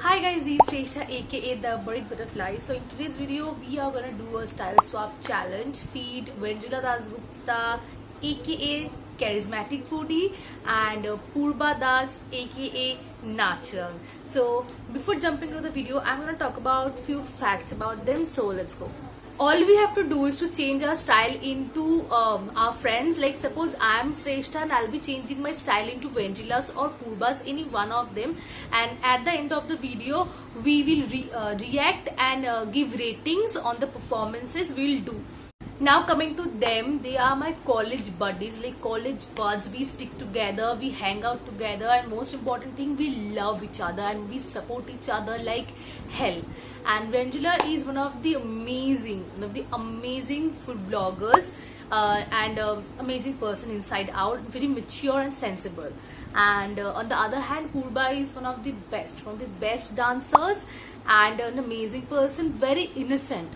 Hi guys, this is Sresha aka the Buried Butterfly. So in today's video, we are gonna do a style swap challenge. Feed Vendrila Dasgupta aka Charismatic Foodie and Purba Das aka Natural. So before jumping into the video, I'm gonna talk about few facts about them. So let's go. All we have to do is to change our style into our friends. Like suppose I am Sreshta and I'll be changing my style into Vendrila's or Purba's, any one of them, and at the end of the video we will react and give ratings on the performances we'll do. Now coming to them, they are my college buddies, like college buds. We stick together, we hang out together, and most important thing, we love each other and we support each other like hell. And Vendrila is one of the amazing food bloggers and amazing person inside out, very mature and sensible. And on the other hand, Purba is one of the best dancers and an amazing person, very innocent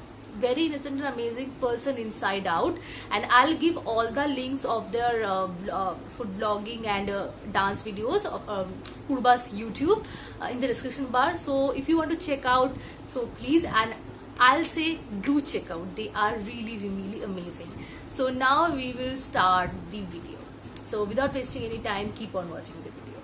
and amazing person inside out. And I'll give all the links of their food blogging and dance videos of Purba's YouTube in the description bar. So if you want to check out, so please, and I'll say do check out. They are really amazing. So now we will start the video. So without wasting any time, keep on watching the video.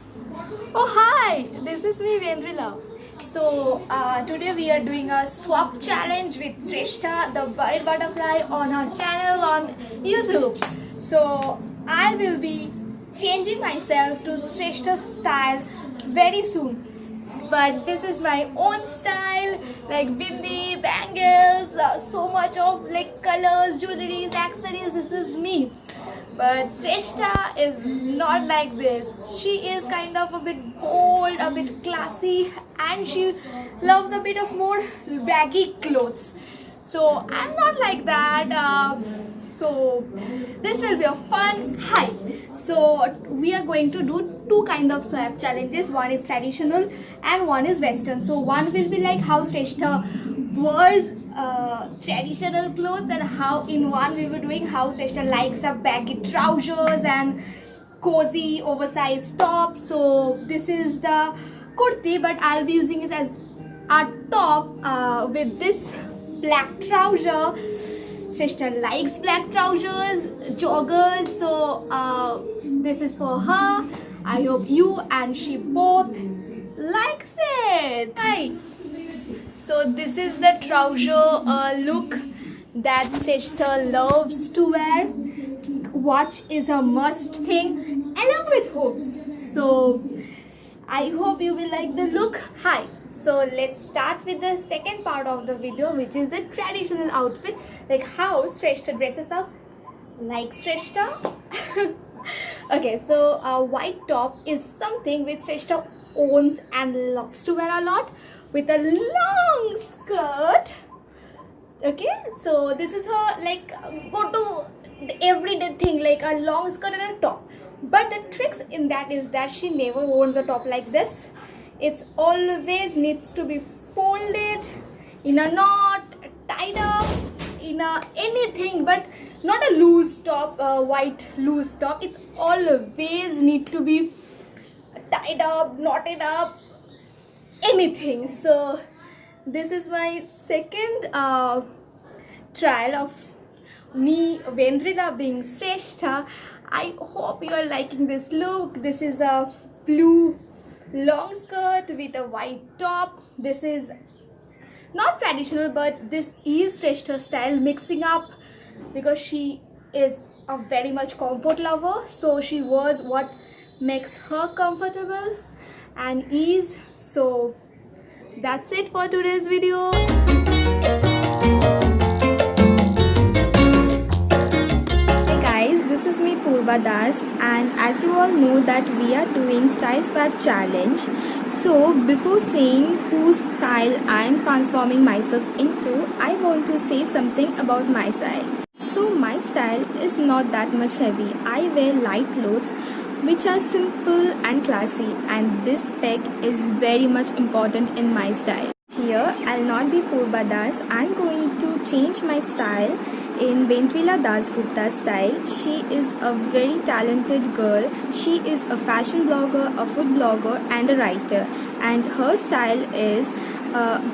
Oh hi, this is me Vendrila. So today we are doing a swap challenge with Sreshta, the Buried Butterfly, on her channel on YouTube. So I will be changing myself to Sreshta's style very soon. But this is my own style, like bindi, bangles, so much of like colors, jewelries, accessories. This is me. But Sreshta is not like this. She is kind of a bit bold, a bit classy, and she loves a bit of more baggy clothes. So I'm not like that. So this will be a fun hype. So we are going to do two kind of swap challenges. One is traditional and one is western. So one will be like how Sreshta wears traditional clothes, and how in one we were doing how Sreshta likes a baggy trousers and cozy oversized top. So this is the kurti, but I'll be using it as a top with this black trouser. Sreshta likes black trousers, joggers, so this is for her. I hope you and she both likes it. Hi. So this is the trouser look that Sreshta loves to wear. Watch is a must thing along with hoops. So I hope you will like the look. Hi. So let's start with the second part of the video, which is the traditional outfit, like how Sreshta dresses up like Sreshta. Okay, so a white top is something which Sreshta owns and loves to wear a lot, with a long skirt. Okay, so this is her like go to everyday thing, like a long skirt and a top. But the tricks in that is that she never owns a top like this. It's always needs to be folded in a knot, tied up in a anything, but not a loose top, white loose top. It's always need to be tied up, knotted up, anything. So this is my second trial of me Vendrila being Sreshta. I hope you are liking this look. This is a blue long skirt with a white top. This is not traditional, but this is Sreshta style, mixing up, because she is a very much comfort lover. So she wears what makes her comfortable and ease. So that's it for today's video. Hey guys, this is me Purba Das, and as you all know that we are doing style swap challenge. So before saying whose style I am transforming myself into, I want to say something about my style. So my style is not that much heavy. I wear light clothes which are simple and classy, and this peg is very much important in my style. Here I'll not be Purba Das. I'm going to change my style in Ventrila Dasgupta style. She is a very talented girl. She is a fashion blogger, a food blogger, and a writer. And her style is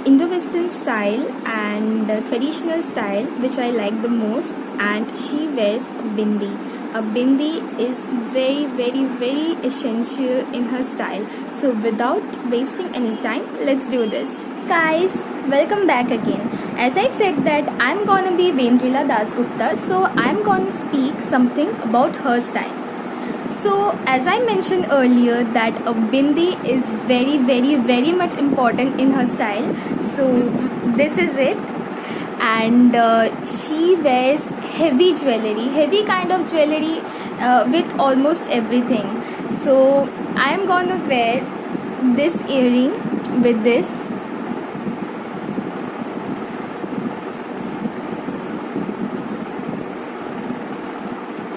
Indo-Western style and traditional style, which I like the most. And she wears a bindi. A bindi is very, very, very essential in her style. So without wasting any time, let's do this. Guys, welcome back again. As I said that I'm gonna be Ventrila Dasgupta, so I'm gonna speak something about her style. So as I mentioned earlier that a bindi is very, very, very much important in her style. So this is it. And she wears heavy jewelry, heavy kind of jewelry with almost everything. So I am gonna wear this earring with this.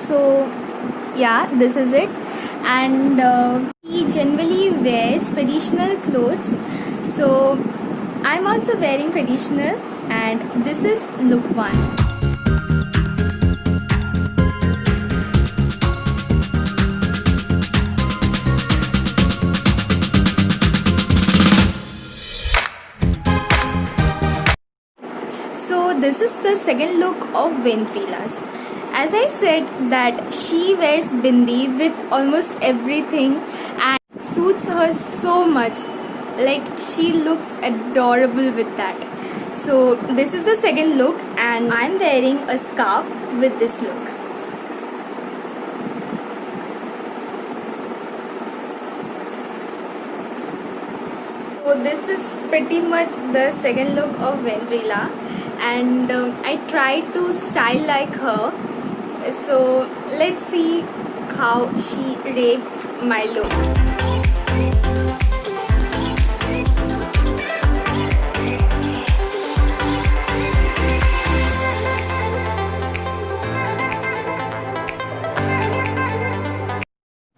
So yeah, this is it. And he generally wears traditional clothes. So I'm also wearing traditional, and this is look 1. So this is the second look of Ventrila's. As I said that she wears bindi with almost everything and suits her so much. Like she looks adorable with that. So this is the second look, and I'm wearing a scarf with this look. So this is pretty much the second look of Ventrila, and I tried to style like her. So let's see how she rates my look.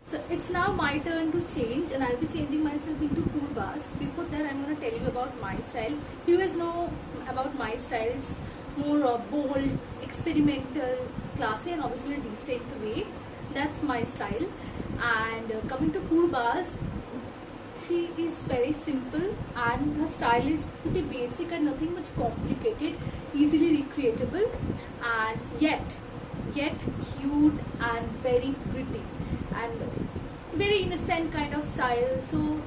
So it's now my turn to change, and I'll be changing myself into Poorbas. Before that, I'm going to tell you about my style. You guys know about my style. It's more bold, experimental, classy, and obviously a decent way. That's my style. And coming to Poorbas, she is very simple, and her style is pretty basic and nothing much complicated, easily recreatable, and yet cute and very pretty and very innocent kind of style. So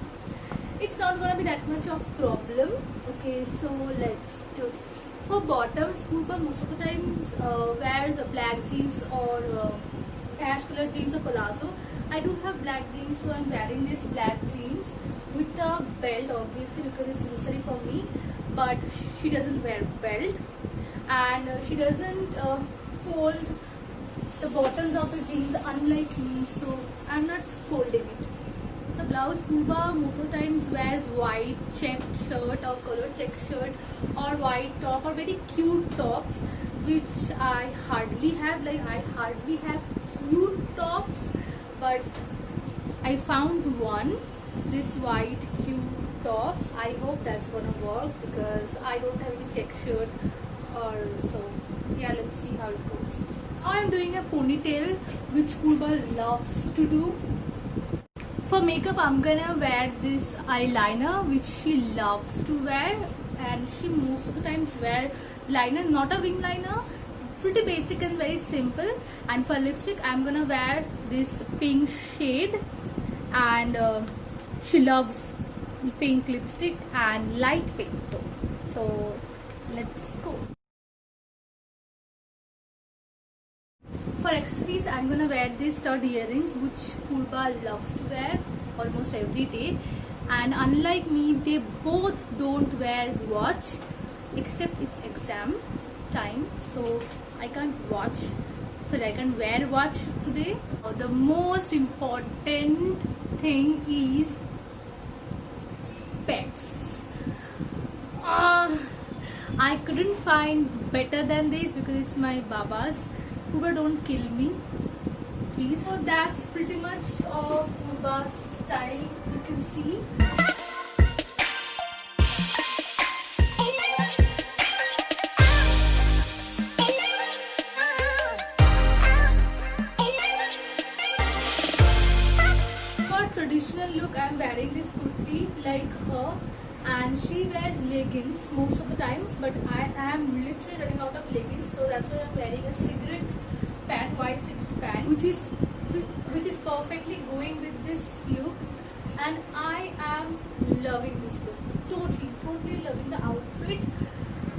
it's not gonna be that much of problem. Okay, so let's do this. For bottoms, Purba most of the times wears a black jeans or ash color jeans or palazzo. I do have black jeans, so I'm wearing this black jeans with a belt, obviously, because it's necessary for me. But she doesn't wear belt, and she doesn't fold the bottoms of the jeans, unlike me. So I'm not folding it. The blouse, Purba most of the times wears white checked shirt or colored checked shirt or white top or very cute tops, which I hardly have. Like I hardly have cute tops, but I found one, this white cute top. I hope that's gonna work because I don't have any check shirt or so. Yeah, let's see how it goes. Now I'm doing a ponytail, which Purba loves to do. For makeup, I'm gonna wear this eyeliner, which she loves to wear, and she most of the times wear liner, not a wing liner, pretty basic and very simple. And for lipstick, I'm gonna wear this pink shade, and she loves pink lipstick and light pink tone. So let's go. For accessories, I'm gonna wear these stud earrings, which Purba loves to wear almost every day. And unlike me, they both don't wear watch, except it's exam time, so I can't watch. So I can wear watch today. The most important thing is specs. I couldn't find better than this because it's my Baba's. Purba, don't kill me, please. So that's pretty much of Purba's style, you can see. and she wears leggings most of the times, but I am literally running out of leggings, so that's why I'm wearing a cigarette pant, white cigarette pant, which is perfectly going with this look, and I am loving this look. Totally loving the outfit.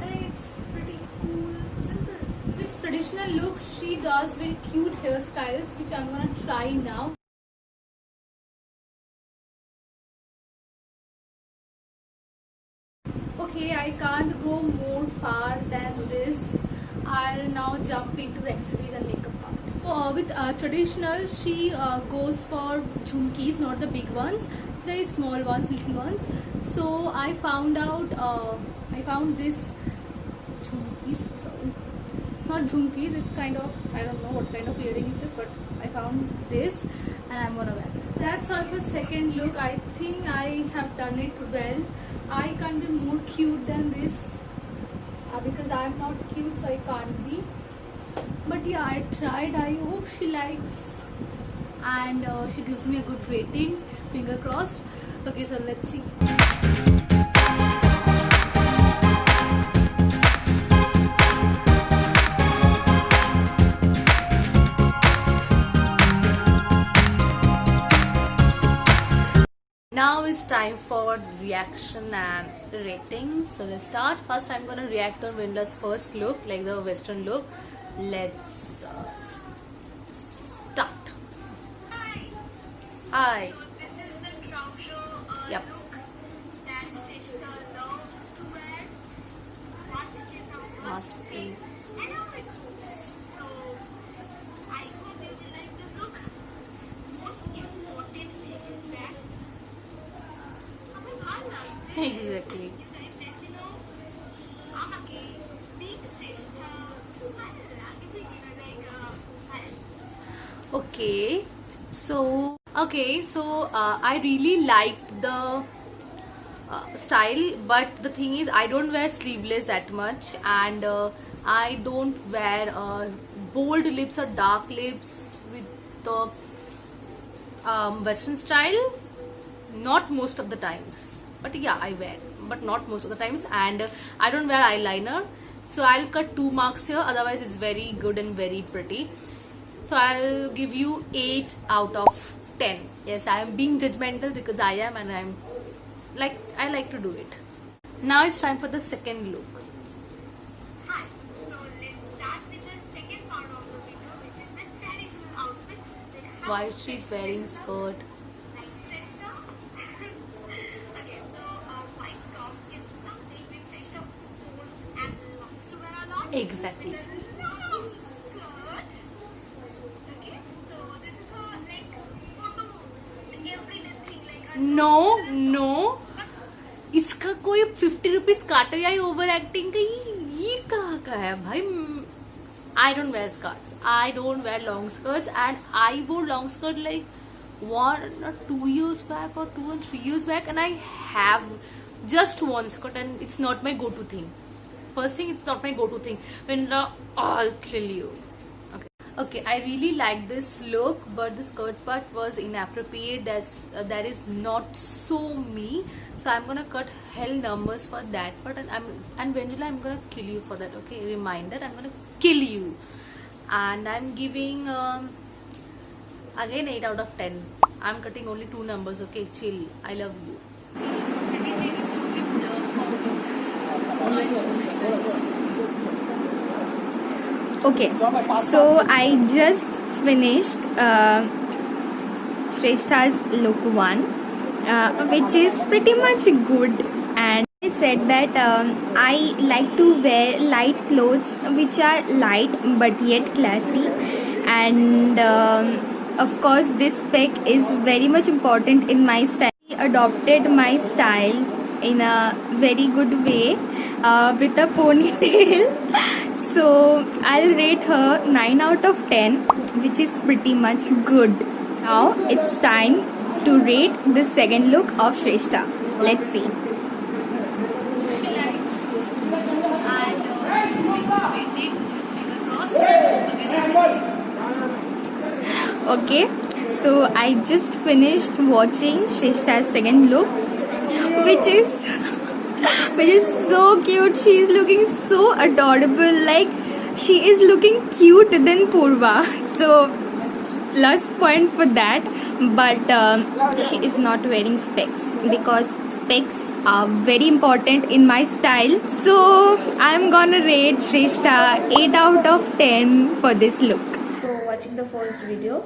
I think it's pretty cool, simple. With traditional look, she does very cute hairstyles, which I'm gonna try now. Okay, I can't go more far than this. I'll now jump into the accessories and makeup part. With traditional, she goes for jhumkis, not the big ones. It's very small ones, little ones. So I found this jhumkis. Sorry, not jhumkis. It's kind of, I don't know what kind of earring is this, but I found this and I'm gonna wear. That's all for second look. I think I have done it well. I can't be more cute than this because I'm not cute, so I can't be. But yeah, I tried. I hope she likes and she gives me a good rating. Finger crossed. Okay, so let's see. Now it's time for reaction and rating. So let's start. First, I'm gonna react on Vendra's first look, like the Western look. Let's start. Hi. So this is the trouser Yep. look that Shrestha loves to wear. That is a Must must be. take. And now it goes. So I hope you will like the look. Most important thing is that I love it. Exactly. You guys let me know. Amake, being Shrestha, I like it. Okay, so I really liked the style, but the thing is I don't wear sleeveless that much, and I don't wear bold lips or dark lips with the Western style. Not most of the times, but yeah, I wear, but not most of the times. And I don't wear eyeliner, so I'll cut 2 marks here, otherwise it's very good and very pretty. So I'll give you 8 out of 10. Yes, I am being judgmental because I am, and I like to do it. Now it's time for the second look. Hi. So let's start with the second part of the video, which is the traditional outfit. With Why she's wearing skirt. like Shrestha. Okay, so white top is something which Shrestha owns and loves to wear a lot. Exactly. With a long skirt. Okay, so this is her like photo, everything like a No, इसका कोई 50 rupees काटो या over acting का ये कहाँ का है भाई. I don't wear skirts. I don't wear long skirts, and I wore long skirt like 1 or 2 years back, or 2 and 3 years back, and I have just one skirt, and it's not my go-to thing. First thing, it's not my go-to thing. Vendra, I'll kill you. Okay, I really like this look, but the skirt part was inappropriate. That is not so me. So I'm gonna cut hell numbers for that part, and Vendula, I'm gonna kill you for that. Okay, remind that I'm gonna kill you, and I'm giving again 8 out of 10. I'm cutting only 2 numbers. Okay, chill. I love you. Okay, so I just finished Shrestha's look 1, which is pretty much good, and I said that I like to wear light clothes which are light but yet classy, and of course this spec is very much important in my style. I adopted my style in a very good way with a ponytail. So I'll rate her 9 out of 10, which is pretty much good. Now it's time to rate the second look of Shrestha. Let's see. Okay, so I just finished watching Shrestha's second look, which is which is so cute. She is looking so adorable. Like she is looking cute than Purva. So plus point for that. But she is not wearing specs because specs are very important in my style. So I'm gonna rate Shrestha 8 out of 10 for this look. So watching the first video.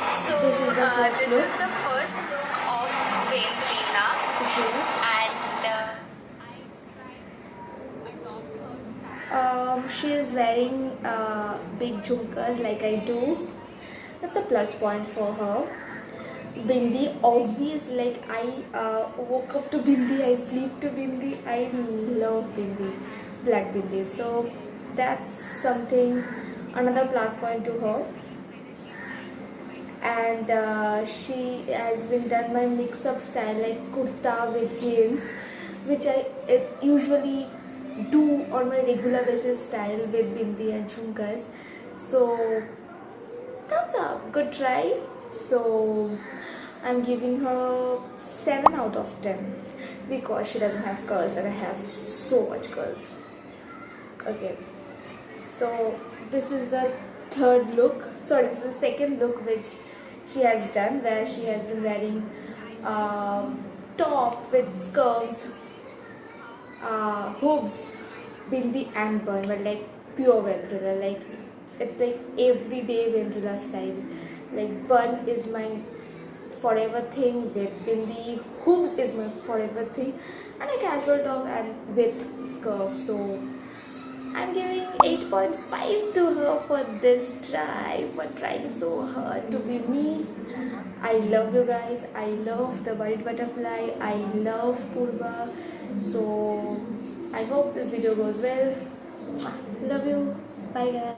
So This is the first this look. is the first look of Vendrila, Okay. and She is wearing big jhumkas like I do. That's a plus point for her. Bindi, obvious, like I woke up to bindi, I sleep to bindi. I love bindi, black bindi. So that's something, another plus point to her. And she has been done my mix-up style like kurta with jeans, which I usually do on my regular basis style with bindi and jhumkas. So thumbs up, good try. So I'm giving her 7 out of 10 because she doesn't have curls and I have so much curls. Okay, so this is the third look, sorry, this is the second look which she has done, where she has been wearing top with skirts, hoops, bindi and bun, but like pure Vendrila, like it's like everyday Vendrila style. Like bun is my forever thing, with bindi, hoops is my forever thing, and a casual top and with scarf. So I'm giving 8.5 to her for this try, for trying so hard to be me. I love you guys. I love the Buried Butterfly. I love Purva. So I hope this video goes well. Love you. Bye guys.